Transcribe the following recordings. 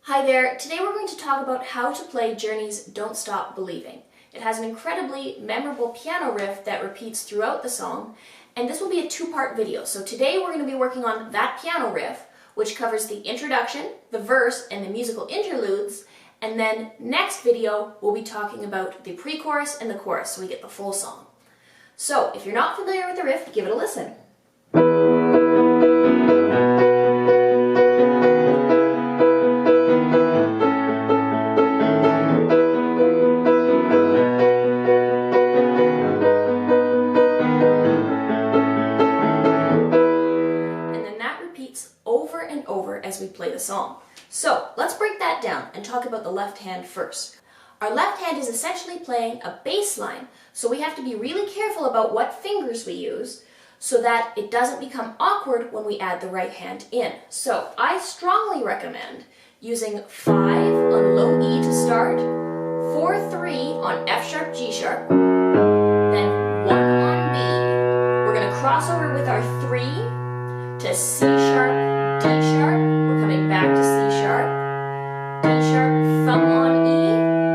Hi there, today we're going to talk about how to play Journey's Don't Stop Believing. It has an incredibly memorable piano riff that repeats throughout the song, and this will be a two-part video. So today we're going to be working on that piano riff, which covers the introduction, the verse, and the musical interludes, and then next video we'll be talking about the pre-chorus and the chorus so we get the full song. So if you're not familiar with the riff, give it a listen. Over and over as we play the song. So let's break that down and talk about the left hand first. Our left hand is essentially playing a bass line, so we have to be really careful about what fingers we use so that it doesn't become awkward when we add the right hand in. So I strongly recommend using 5 on low E to start, 4-3 on F sharp, G sharp, then 1 on B. We're going to cross over with our 3 to C sharp, D sharp, we're coming back to C sharp, D sharp, thumb on E.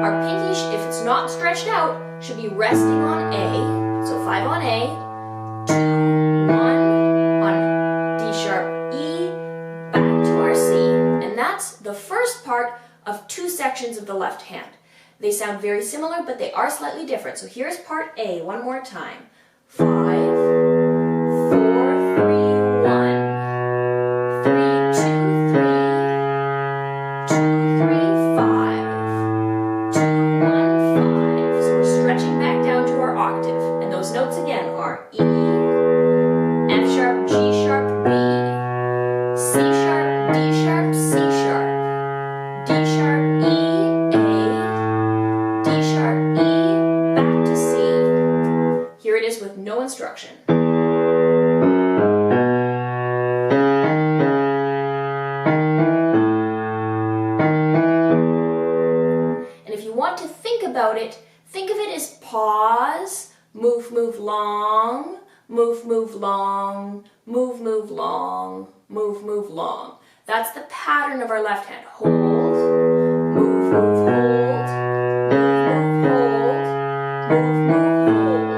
Our pinky, if it's not stretched out, should be resting on A, so 5 on A, 2, 1 on D sharp, E, back to our C, and that's the first part of 2 sections of the left hand. They sound very similar, but they are slightly different. So here's part A, one more time. 5, notes again are E, F sharp, G sharp, B, C sharp, D sharp, C sharp, D sharp, E, A, D sharp, E, back to C. Here it is with no instruction. And if you want to think about it, think of it as pause, move, move long, move, move long, move, move long, move, move long. That's the pattern of our left hand. Hold, move, move, hold, move, move, hold, move, move, hold,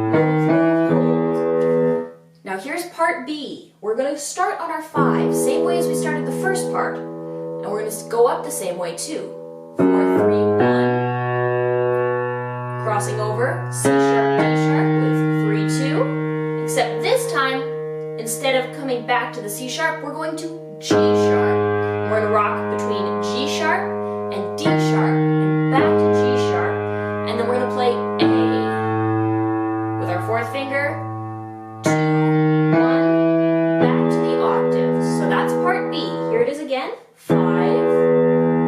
move, move, hold. Now here's part B. We're going to start on our 5, same way as we started the first part, and we're going to go up the same way too. 4, 3, 1. Crossing over, C sharp, D sharp with 3, 2, except this time, instead of coming back to the C sharp, we're going to G sharp. We're going to rock between G sharp and D sharp, and back to G sharp, and then we're going to play A with our 4th finger, 2, 1, back to the octave. So that's part B. Here it is again, 5,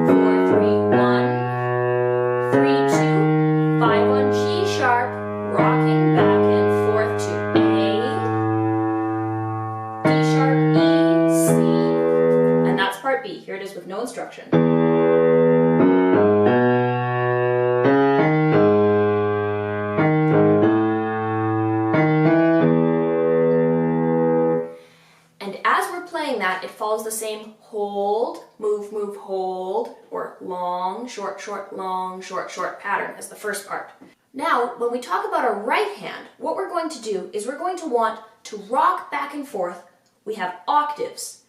4, 3, 1, 3, 2, 5 on G sharp, rocking back and forth to A, D sharp, E, C, and that's part B. Here it is with no instruction. And as we're playing that, it follows the same hold, move, move, hold, or long, short, short, long, short, short pattern as the first part. Now, when we talk about our right hand, what we're going to do is we're going to want to rock back and forth. We have octaves,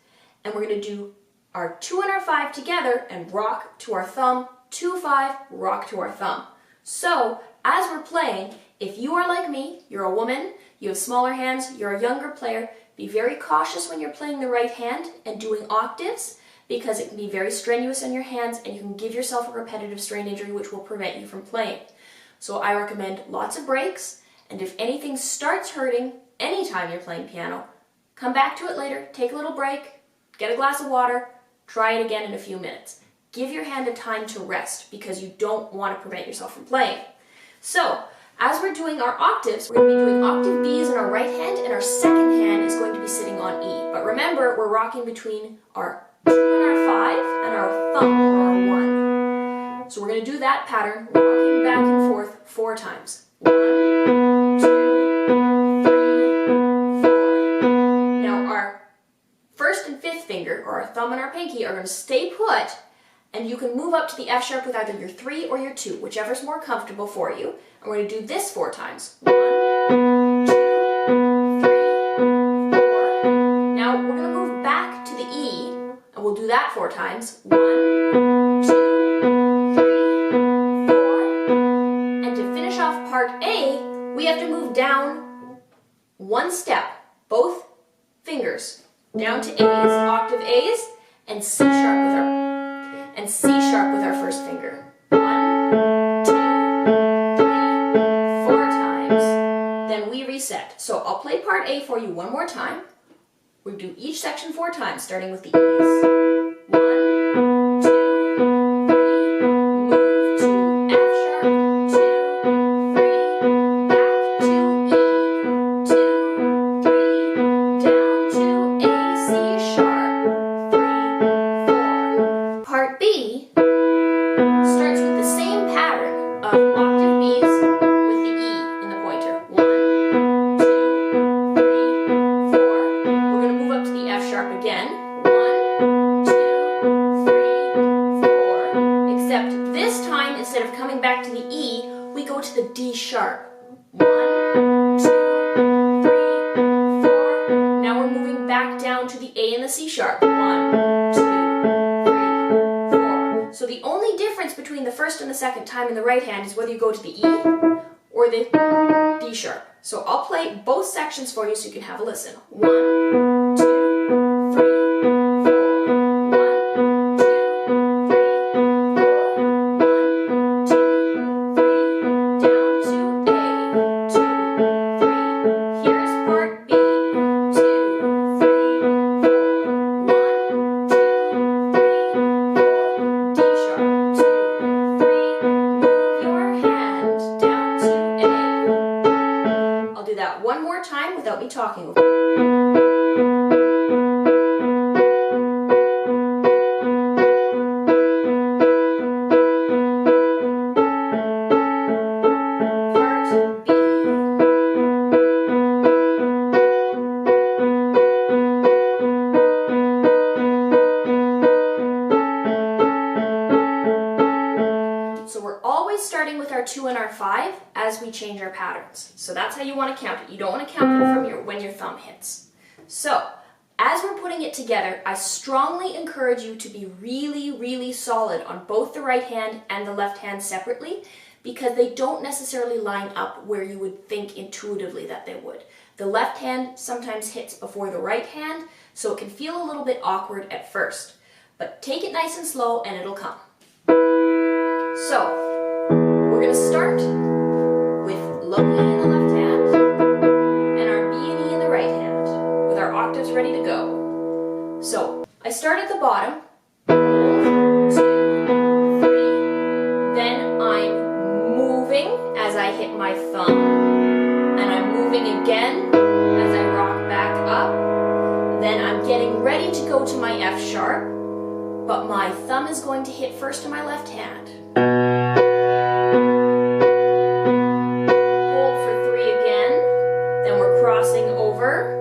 and we're going to do our 2 and our 5 together and rock to our thumb, 2, 5, rock to our thumb. So, as we're playing, if you are like me, you're a woman, you have smaller hands, you're a younger player, be very cautious when you're playing the right hand and doing octaves, because it can be very strenuous on your hands and you can give yourself a repetitive strain injury which will prevent you from playing. So I recommend lots of breaks, and if anything starts hurting anytime you're playing piano, come back to it later, take a little break, get a glass of water, try it again in a few minutes. Give your hand a time to rest because you don't want to prevent yourself from playing. So, as we're doing our octaves, we're going to be doing octave B's in our right hand, and our second hand is going to be sitting on E. But remember, we're rocking between our 2 and our 5 and our thumb or our 1. So we're going to do that pattern, rocking back and forth 4 times. 1, 2, 3, 4. Now our 1st and 5th finger, or our thumb and our pinky, are going to stay put And you can move up to the F sharp with either your 3 or your 2, whichever's more comfortable for you. And we're going to do this 4 times. 1, 2, 3, 4. Now we're going to move back to the E, and we'll do that 4 times. 1, 2, 3, 4. And to finish off part A, we have to move down 1 step, both fingers, down to A's, octave A's, and C sharp with our first finger. 1, 2, 3, 4 times. Then we reset. So I'll play part A for you one more time. We do each section 4 times, starting with the E's. 1, 2, 3, move to F sharp, 2, 3, back to E, 2, 3, down to A, C sharp, 3, 4. Part B starts with the same pattern of octave B's with the E in the pointer. 1, 2, 3, 4. We're going to move up to the F sharp again. 1, 2, 3, 4. Except this time, instead of coming back to the E, we go to the D sharp. 1, 2, 3, 4. Now we're moving back down to the A and the C sharp. 1, 2, 3, 4. So the only difference between the first and the second time in the right hand is whether you go to the E or the D sharp. So I'll play both sections for you so you can have a listen. 1, 2, 3, 4. 1, 2, 3, 4. 1, 2, 3. Down to A. 2, 3. Here's part B. 2, 3, 4. 1, 2, 3, 4. D sharp. 2, 3. Move your hand down to A. I'll do that one more time without me talking over it. Part B. So we're always starting with our 2 and our 5 as we change our patterns. So that's how you want to count it. You don't want to count it from when your thumb hits. So as we're putting it together, I strongly encourage you to be really, really solid on both the right hand and the left hand separately, because they don't necessarily line up where you would think intuitively that they would. The left hand sometimes hits before the right hand, so it can feel a little bit awkward at first. But take it nice and slow and it'll come. So, we're going to start with low E in the left hand and our B and E in the right hand with our octaves ready to go. So, I start at the bottom, hold, 2, 3, then I'm moving as I hit my thumb, and I'm moving again as I rock back up, then I'm getting ready to go to my F sharp, but my thumb is going to hit first in my left hand. Hold for 3 again, then we're crossing over,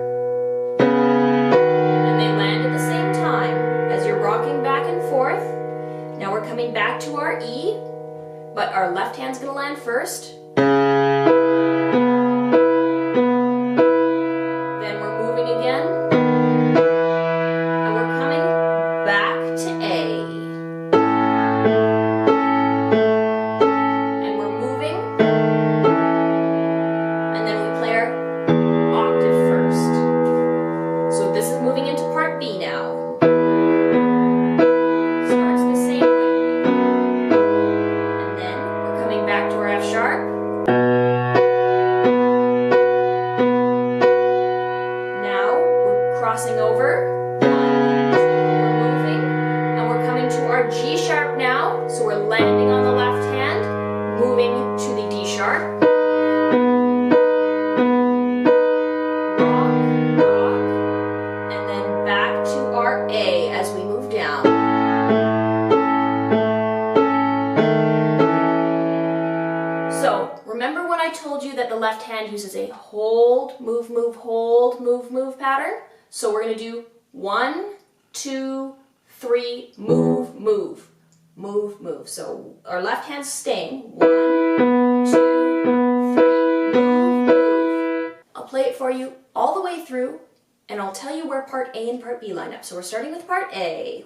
and they land at the same time as you're rocking back and forth. Now we're coming back to our E, but our left hand's going to land first. Then we're moving again, and we're coming back to A. And we're moving, and then we play our octave first. So this is moving into part B now. Starts the same way. And then we're coming back to our F sharp. Now we're crossing over. 1, 2, we're moving, and we're coming to our G sharp now. So we're landing on the left hand, moving to the D sharp. Rock, rock, and then back to our A as we move down. So remember when I told you that the left hand uses a hold, move, move, hold, move, move pattern? So we're going to do 1, 2, 3, move, move. move, move. So our left hand's staying. 1, 2, 3, move, move. I'll play it for you all the way through, and I'll tell you where part A and part B line up. So we're starting with part A.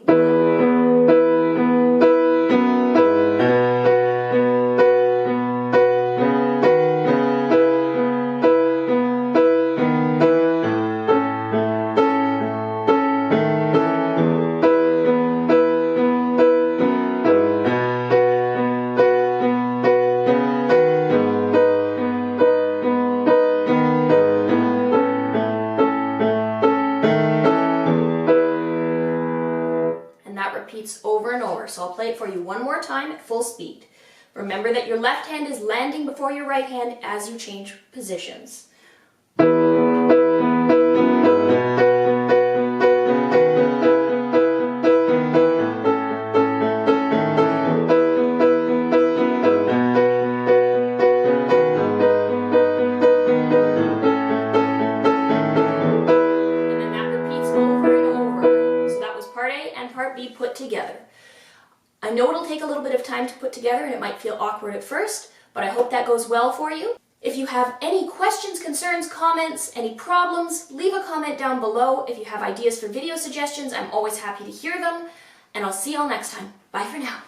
Repeats over and over. So I'll play it for you one more time at full speed. Remember that your left hand is landing before your right hand as you change positions. Part B put together. I know it'll take a little bit of time to put together and it might feel awkward at first, but I hope that goes well for you. If you have any questions, concerns, comments, any problems, leave a comment down below. If you have ideas for video suggestions, I'm always happy to hear them, and I'll see you all next time. Bye for now.